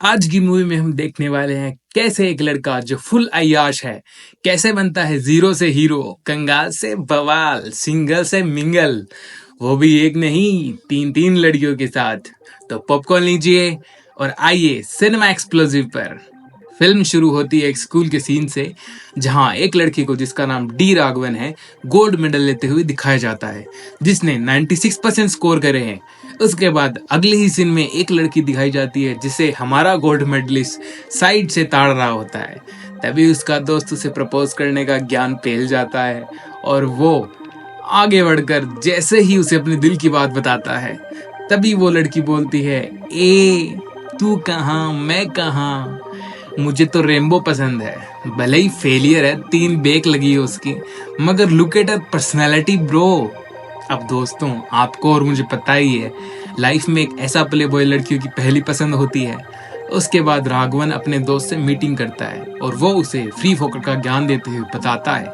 आज की मूवी में हम देखने वाले हैं कैसे एक लड़का जो फुल अय्याश है कैसे बनता है जीरो से हीरो, कंगाल से बवाल, सिंगल से मिंगल, वो भी एक नहीं तीन तीन लड़कियों के साथ। तो पॉपकॉर्न लीजिए और आइए सिनेमा एक्सप्लोसिव पर। फिल्म शुरू होती है एक स्कूल के सीन से, जहां एक लड़की को जिसका नाम डी राघवन है गोल्ड मेडल लेते हुए दिखाया जाता है, जिसने 96% स्कोर करे हैं। उसके बाद अगले ही सीन में एक लड़की दिखाई जाती है जिसे हमारा गोल्ड मेडलिस्ट साइड से ताड़ रहा होता है। तभी उसका दोस्त उसे प्रपोज करने का ज्ञान फैल जाता है और वो आगे बढ़कर जैसे ही उसे अपने दिल की बात बताता है, तभी वो लड़की बोलती है, ए तू कहाँ मैं कहाँ, मुझे तो रेनबो पसंद है। भले ही फेलियर है, 3 बेक लगी है उसकी, मगर look at her personality bro. अब दोस्तों, आपको और मुझे पता ही है, लाइफ में एक ऐसा प्ले बॉय लड़कियों की पहली पसंद होती है। उसके बाद राघवन अपने दोस्त से मीटिंग करता है और वो उसे फ्री फोकट का ज्ञान देते हुए बताता है,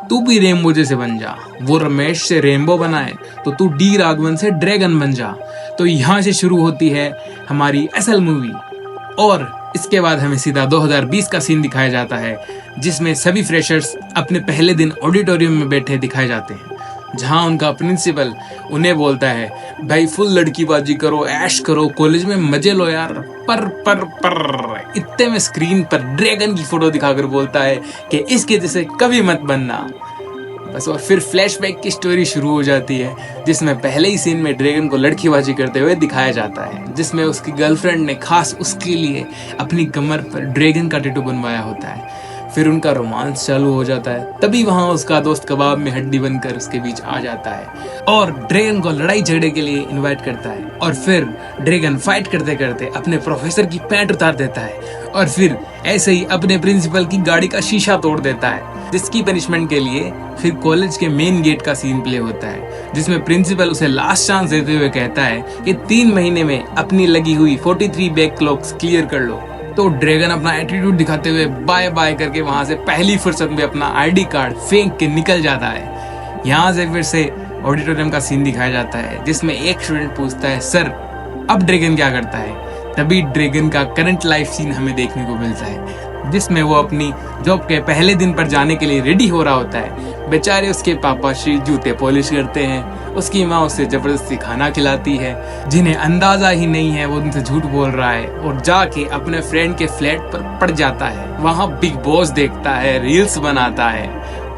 तू भी रेनबो जैसे बन जा। वो रमेश से रेनबो बनाए तो तू डी राघवन से ड्रैगन बन जा। तो यहाँ से शुरू होती है हमारी असल मूवी। और इसके बाद हमें सीधा 2020 का सीन दिखाया जाता है, जिसमें सभी फ्रेशर्स अपने पहले दिन ऑडिटोरियम में बैठे दिखाए जाते हैं, जहां उनका प्रिंसिपल उन्हें बोलता है, भाई फुल लड़कीबाजी करो, ऐश करो, कॉलेज में मजे लो यार। पर इतने में स्क्रीन पर ड्रैगन की फोटो दिखाकर बोलता है कि इसके जैसे कभी मत बनना। बस और फिर फ्लैशबैक की स्टोरी शुरू हो जाती है, जिसमें पहले ही सीन में ड्रैगन को लड़कीबाजी करते हुए दिखाया जाता है, जिसमें उसकी गर्लफ्रेंड ने खास उसके लिए अपनी कमर पर ड्रैगन का टैटू बनवाया होता है। फिर उनका रोमांस चालू हो जाता है, तभी वहां उसका दोस्त कबाब में हड्डी बनकर उसके बीच आ जाता है और ड्रैगन को लड़ाई झगड़े के लिए इनवाइट करता है। और फिर ड्रैगन फाइट करते करते अपने प्रोफेसर की पैंट उतार देता है और फिर ऐसे ही अपने प्रिंसिपल की गाड़ी का शीशा तोड़ देता है, जिसकी पनिशमेंट के लिए फिर कॉलेज के मेन गेट का सीन प्ले होता है, जिसमें प्रिंसिपल उसे लास्ट चांस देते हुए कहता है कि 3 महीने में अपनी लगी हुई 43 बैक क्लॉक्स क्लियर कर लो। तो ड्रैगन अपना एटीट्यूड दिखाते हुए बाय बाय करके वहां से पहली फुर्सत में अपना आईडी कार्ड फेंक के निकल जाता है। यहाँ से फिर से ऑडिटोरियम का सीन दिखाया जाता है, जिसमें एक स्टूडेंट पूछता है, सर अब ड्रैगन क्या करता है। तभी ड्रैगन का करंट लाइफ सीन हमें देखने को मिलता है, जिसमें वो अपनी जॉब के पहले दिन पर जाने के लिए रेडी हो रहा होता है। बेचारे उसके पापा श्री जूते पॉलिश करते हैं, उसकी माँ उसे जबरदस्ती खाना खिलाती है, जिन्हें अंदाजा ही नहीं है वो उनसे झूठ बोल रहा है, और जाके अपने फ्रेंड के फ्लैट पर पड़ जाता है। वहाँ बिग बॉस देखता है, रील्स बनाता है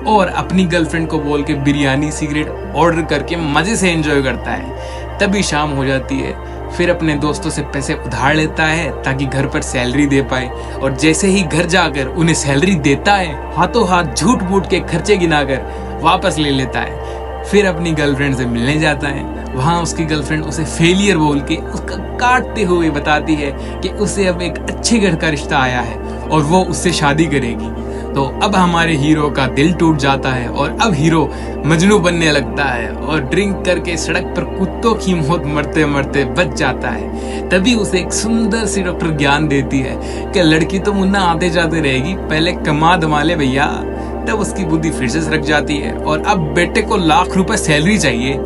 और अपनी गर्लफ्रेंड को बोल के बिरयानी सिगरेट ऑर्डर करके मजे से एंजॉय करता है। तभी शाम हो जाती है, फिर अपने दोस्तों से पैसे उधार लेता है ताकि घर पर सैलरी दे पाए, और जैसे ही घर जाकर उन्हें सैलरी देता है, हाथों हाथ झूठ मूठ के खर्चे गिनाकर वापस ले लेता है। फिर अपनी गर्लफ्रेंड से मिलने जाता है। वहाँ उसकी गर्लफ्रेंड उसे फेलियर बोल के उसका काटते हुए बताती है कि उसे अब एक अच्छे घर का रिश्ता आया है और वो उससे शादी करेगी। तो अब हमारे हीरो का दिल टूट जाता है और अब हीरो मजनू बनने लगता है और ड्रिंक करके सड़क पर कुत्तों की मौत मरते मरते बच जाता है। तभी उसे एक सुंदर सी डॉक्टर ज्ञान देती है कि लड़की तो मुन्ना आते जाते रहेगी, पहले कमा धमा ले भैया। तब उसकी बुद्धि फिर से सरक जाती है और अब बेटे को लाख रुपए सैलरी चाहिए।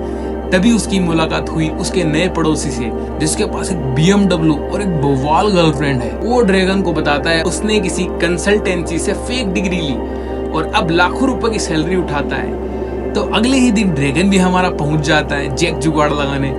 तभी उसकी मुलाकात हुई उसके नए पड़ोसी से, जिसके पास एक BMW और एक बवाल गर्लफ्रेंड है। वो ड्रैगन को बताता है उसने किसी कंसल्टेंसी से फेक डिग्री ली और अब लाखों रुपए की सैलरी उठाता है। तो अगले ही दिन ड्रैगन भी हमारा पहुंच जाता है जैक जुगाड़ लगाने।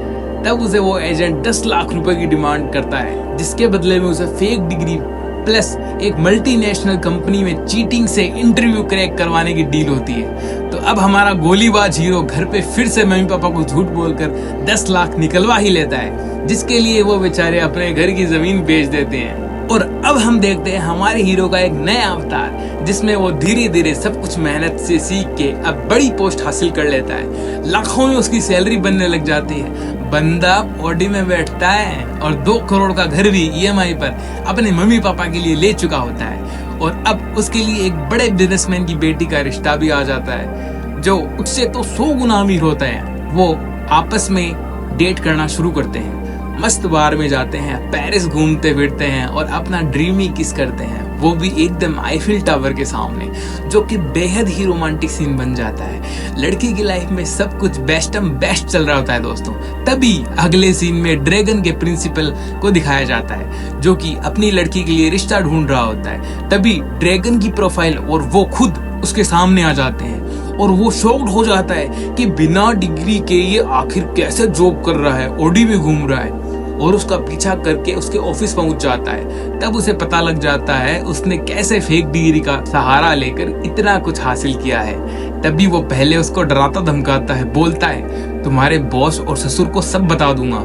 तब उसे वो एजेंट 10 लाख रुपए की डिमांड करता है, जिसके बदले में उसे फेक डिग्री प्लस एक मल्टीनेशनल कंपनी में चीटिंग से इंटरव्यू क्रैक करवाने की डील होती है। तो अब हमारा गोलीबाज हीरो घर पे फिर से मम्मी पापा को झूठ बोलकर 10 लाख निकलवा ही लेता है, जिसके लिए वो बेचारे अपने घर की जमीन बेच देते हैं। और अब हम देखते हैं हमारे हीरो का एक नया अवतार, जिसमें वो धीरे धीरे सब कुछ मेहनत से सीख के अब बड़ी पोस्ट हासिल कर लेता है। लाखों में उसकी सैलरी बनने लग जाती है। बंदा ऑडी में बैठता है और 2 करोड़ का घर भी EMI पर अपने मम्मी पापा के लिए ले चुका होता है। और अब उसके लिए एक बड़े बिजनेसमैन की बेटी का रिश्ता भी आ जाता है, जो उससे तो 100 गुना अमीर होता है। वो आपस में डेट करना शुरू करते हैं मस्त बार में जाते हैं, पेरिस घूमते फिरते हैं और अपना ड्रीमी किस करते हैं, वो भी एकदम आईफिल टावर के सामने, जो कि बेहद ही रोमांटिक सीन बन जाता है। लड़की की लाइफ में सब कुछ बेस्ट चल रहा होता है दोस्तों। तभी अगले सीन में ड्रैगन के प्रिंसिपल को दिखाया जाता है, जो कि अपनी लड़की के लिए रिश्ता ढूंढ रहा होता है। तभी ड्रैगन की प्रोफाइल और वो खुद उसके सामने आ जाते हैं और वो शॉक्ड हो जाता है कि बिना डिग्री के ये आखिर कैसे जॉब कर रहा है, ऑडी में घूम रहा है, और उसका पीछा करके उसके ऑफिस पहुंच जाता है। तब उसे पता लग जाता है उसने कैसे फेक डिग्री का सहारा लेकर इतना कुछ हासिल किया है। तभी वो पहले उसको डराता धमकाता है, बोलता है तुम्हारे बॉस और ससुर को सब बता दूंगा,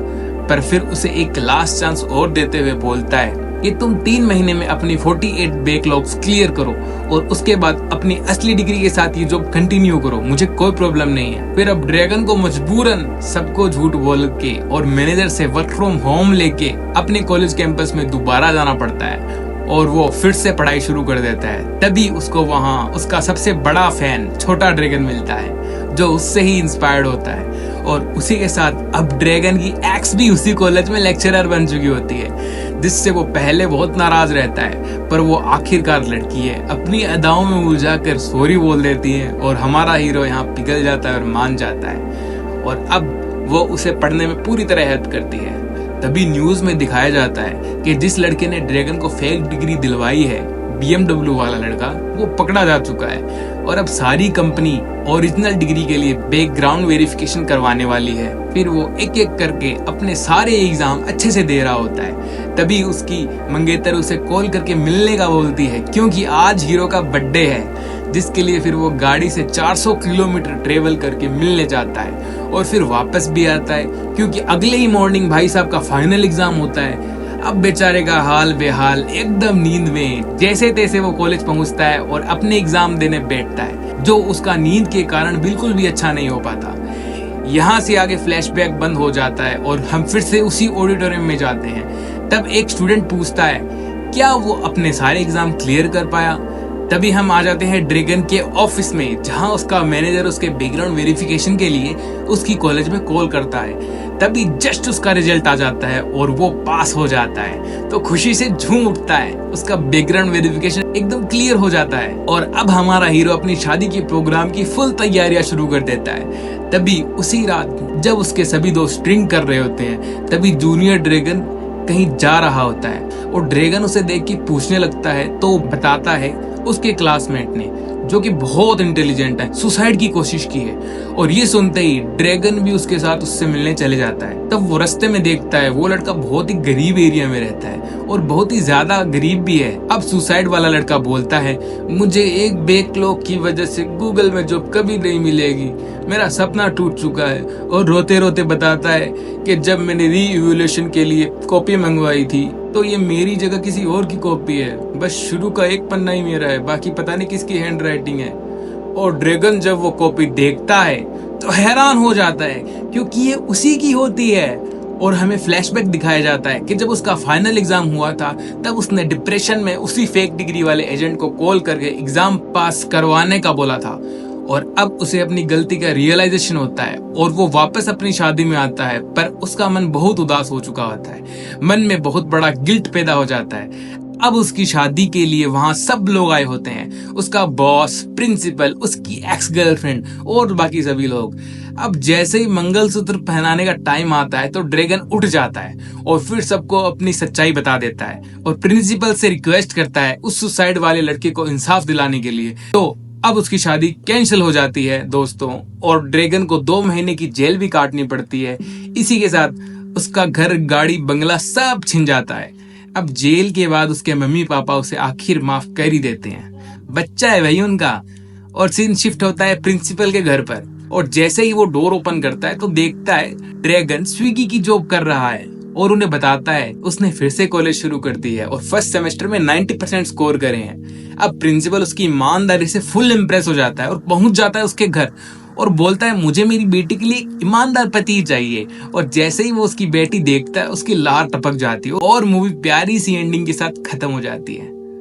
पर फिर उसे एक लास्ट चांस और देते हुए बोलता है कि तुम 3 महीने में अपनी 48 बैकलॉग्स क्लियर करो और उसके बाद अपनी असली डिग्री के साथ ये जॉब कंटिन्यू करो, मुझे कोई प्रॉब्लम नहीं है। फिर अब ड्रैगन को मजबूरन सबको झूठ बोल के और मैनेजर से वर्क फ्रॉम होम लेके अपने कॉलेज कैंपस में दोबारा जाना पड़ता है और वो फिर से पढ़ाई शुरू कर देता है। तभी उसको वहाँ उसका सबसे बड़ा फैन छोटा ड्रैगन मिलता है, जो उससे ही इंस्पायर्ड होता है। और उसी के साथ अब ड्रैगन की एक्स भी उसी कॉलेज में लेक्चरर बन चुकी होती है, जिससे वो पहले बहुत नाराज रहता है, पर वो आखिरकार लड़की है, अपनी अदाओं में उलझा कर सॉरी बोल देती है और हमारा हीरो यहाँ पिघल जाता है और मान जाता है। और अब वो उसे पढ़ने में पूरी तरह हेल्प करती है। तभी न्यूज में दिखाया जाता है कि जिस लड़के ने ड्रैगन को फेक डिग्री दिलवाई है, BMW वाला लड़का, वो पकड़ा जा चुका है और अब सारी कंपनी ओरिजिनल डिग्री के लिए बैकग्राउंड वेरिफिकेशन करवाने वाली है। फिर वो एक एक करके अपने सारे एग्जाम अच्छे से दे रहा होता है। तभी उसकी मंगेतर उसे कॉल करके मिलने का बोलती है, क्योंकि आज हीरो का बर्थडे है, जिसके लिए फिर वो गाड़ी से 400 किलोमीटर ट्रेवल करके मिलने जाता है और फिर वापस भी आता है, क्योंकि अगले ही मॉर्निंग भाई साहब का फाइनल एग्जाम होता है। अब बेचारे का हाल बेहाल, एकदम नींद में जैसे तैसे वो कॉलेज पहुंचता है और अपने एग्जाम देने बैठता है, जो उसका नींद के कारण बिल्कुल भी अच्छा नहीं हो पाता। यहाँ से आगे फ्लैशबैक बंद हो जाता है और हम फिर से उसी ऑडिटोरियम में जाते हैं। तब एक स्टूडेंट पूछता है क्या वो अपने सारे एग्जाम क्लियर कर पाया। तभी हम आ जाते हैं ड्रैगन के ऑफिस में, जहां उसका मैनेजर उसके बैकग्राउंड वेरिफिकेशन के लिए उसकी कॉलेज में कॉल करता है। तभी जस्ट उसका रिजल्ट आ जाता है और वो पास हो जाता है, तो खुशी से झूम उठता है। उसका बैकग्राउंड वेरिफिकेशन एकदम क्लियर हो जाता है और अब हमारा हीरो अपनी शादी के प्रोग्राम की फुल तैयारियां शुरू कर देता है। तभी उसी रात जब उसके सभी दोस्त ड्रिंक कर रहे होते हैं, तभी जूनियर ड्रैगन कहीं जा रहा होता है और ड्रैगन उसे देख के पूछने लगता है, तो बताता है उसके क्लासमेट ने, जो कि बहुत इंटेलिजेंट है, सुसाइड की कोशिश की है। और ये सुनते ही ड्रैगन भी उसके साथ उससे मिलने चले जाता है। तब वो रास्ते में देखता है वो लड़का बहुत ही गरीब एरिया में रहता है और बहुत ही ज्यादा गरीब भी है। अब सुसाइड वाला लड़का बोलता है, मुझे एक बैकलॉग की वजह से गूगल में जॉब कभी नहीं मिलेगी, मेरा सपना टूट चुका है। और रोते रोते बताता है कि जब मैंने री इवोल्यूशन के लिए कॉपी मंगवाई थी, तो ये मेरी जगह किसी और की कॉपी है, बस शुरू का एक पन्ना ही मेरा है, बाकी पता नहीं किसकी हैंड राइटिंग है। और ड्रैगन जब वो कॉपी देखता है तो हैरान हो जाता है, क्योंकि ये उसी की होती है। और हमें फ्लैशबैक दिखाया जाता है कि जब उसका फाइनल एग्जाम हुआ था, तब उसने डिप्रेशन में उसी फेक डिग्री वाले एजेंट को कॉल करके एग्जाम पास करवाने का बोला था। और अब उसे अपनी गलती का रियलाइजेशन होता है और वो वापस अपनी शादी में आता है, पर उसका मन बहुत उदास हो चुका होता है। मन में बहुत बड़ा गिल्ट पैदा हो जाता है। अब उसकी शादी के लिए वहां सब लोग आए होते हैं, उसका बॉस, प्रिंसिपल, उसकी एक्स गर्लफ्रेंड और बाकी सभी लोग। अब जैसे ही मंगलसूत्र पहनाने का टाइम आता है, तो ड्रैगन उठ जाता है और फिर सबको अपनी सच्चाई बता देता है और प्रिंसिपल से रिक्वेस्ट करता है उस सुसाइड वाले लड़के को इंसाफ दिलाने के लिए। तो अब उसकी शादी कैंसिल हो जाती है दोस्तों, और ड्रैगन को 2 महीने की जेल भी काटनी पड़ती है। इसी के साथ उसका घर, गाड़ी, बंगला सब छिन जाता है। अब जेल के बाद उसके मम्मी पापा उसे आखिर माफ कर ही देते हैं, बच्चा है भाई उनका। और सीन शिफ्ट होता है प्रिंसिपल के घर पर, और जैसे ही वो डोर ओपन करता है तो देखता है ड्रैगन स्विगी की जॉब कर रहा है और उन्हें बताता है उसने फिर से कॉलेज शुरू कर दी है और फर्स्ट सेमेस्टर में 90% स्कोर करे हैं। अब प्रिंसिपल उसकी ईमानदारी से फुल इम्प्रेस हो जाता है और पहुंच जाता है उसके घर और बोलता है मुझे मेरी बेटी के लिए ईमानदार पति चाहिए। और जैसे ही वो उसकी बेटी देखता है, उसकी लार टपक जाती है और मूवी प्यारी सी एंडिंग के साथ खत्म हो जाती है।